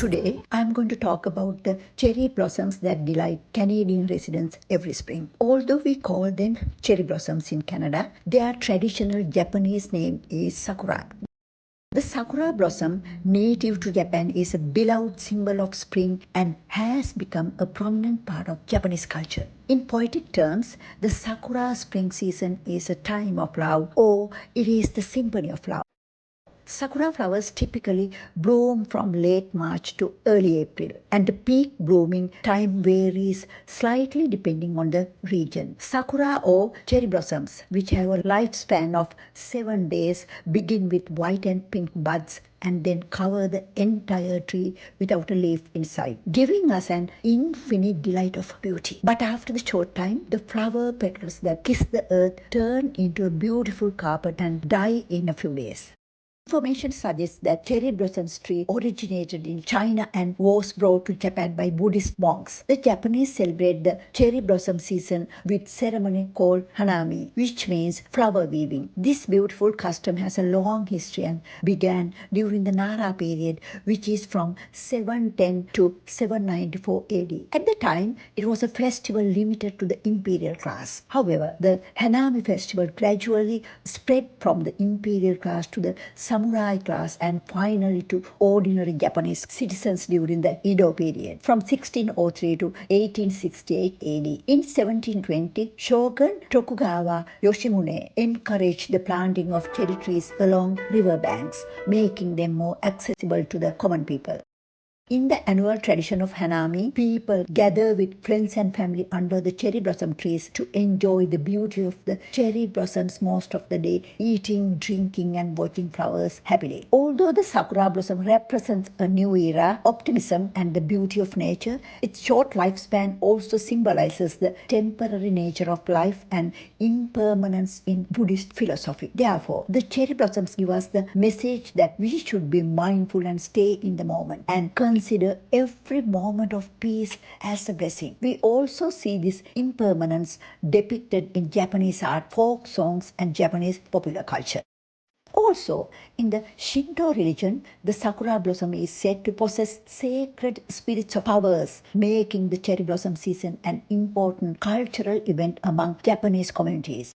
Today, I'm going to talk about the cherry blossoms that delight Canadian residents every spring. Although we call them cherry blossoms in Canada, their traditional Japanese name is Sakura. The Sakura blossom, native to Japan, is a beloved symbol of spring and has become a prominent part of Japanese culture. In poetic terms, the Sakura spring season is a time of love, or it is the symphony of love. Sakura flowers typically bloom from late March to early April, and the peak blooming time varies slightly depending on the region. Sakura or cherry blossoms, which have a lifespan of 7 days, begin with white and pink buds and then cover the entire tree without a leaf inside, giving us an infinite delight of beauty. But after the short time, the flower petals that kiss the earth turn into a beautiful carpet and die in a few days. Information suggests that cherry blossoms tree originated in China and was brought to Japan by Buddhist monks. The Japanese celebrate the cherry blossom season with ceremony called Hanami, which means flower weaving. This beautiful custom has a long history and began during the Nara period, which is from 710 to 794 AD. At the time, it was a festival limited to the imperial class. However, the Hanami festival gradually spread from the imperial class to the samurai class and finally to ordinary Japanese citizens during the Edo period from 1603 to 1868 AD. In 1720, Shogun Tokugawa Yoshimune encouraged the planting of cherry trees along river banks, making them more accessible to the common people. In the annual tradition of Hanami, people gather with friends and family under the cherry blossom trees to enjoy the beauty of the cherry blossoms most of the day, eating, drinking, and watching flowers happily. Although the Sakura blossom represents a new era, optimism, and the beauty of nature, its short lifespan also symbolizes the temporary nature of life and impermanence in Buddhist philosophy. Therefore, the cherry blossoms give us the message that we should be mindful and stay in the moment and consider every moment of peace as a blessing. We also see this impermanence depicted in Japanese art, folk songs, and Japanese popular culture. Also, in the Shinto religion, the Sakura blossom is said to possess sacred spirits of powers, making the cherry blossom season an important cultural event among Japanese communities.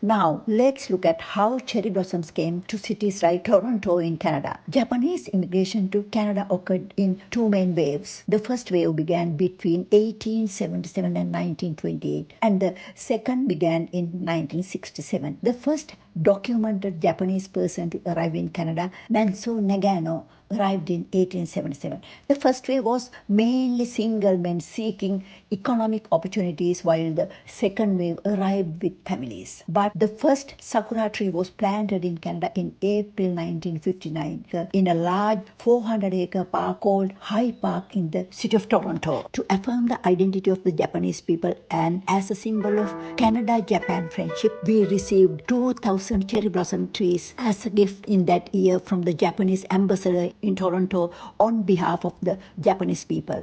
Now, let's look at how cherry blossoms came to cities like Toronto in Canada. Japanese immigration to Canada occurred in two main waves. The first wave began between 1877 and 1928, and the second began in 1967. The first documented Japanese person to arrive in Canada, Manso Nagano, arrived in 1877. The first wave was mainly single men seeking economic opportunities, while the second wave arrived with families. But the first Sakura tree was planted in Canada in April 1959 in a large 400-acre park called High Park in the city of Toronto to affirm the identity of the Japanese people, and as a symbol of Canada-Japan friendship, we received 2,000 cherry blossom trees as a gift in that year from the Japanese ambassador in Toronto on behalf of the Japanese people.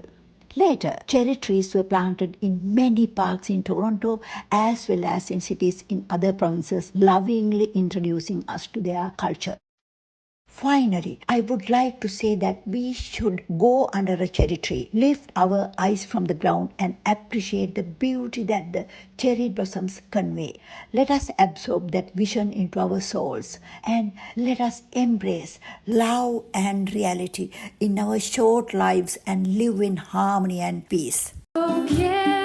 Later, cherry trees were planted in many parks in Toronto as well as in cities in other provinces, lovingly introducing us to their culture. Finally, I would like to say that we should go under a cherry tree, lift our eyes from the ground, and appreciate the beauty that the cherry blossoms convey. Let us absorb that vision into our souls, and let us embrace love and reality in our short lives and live in harmony and peace. Oh, yeah.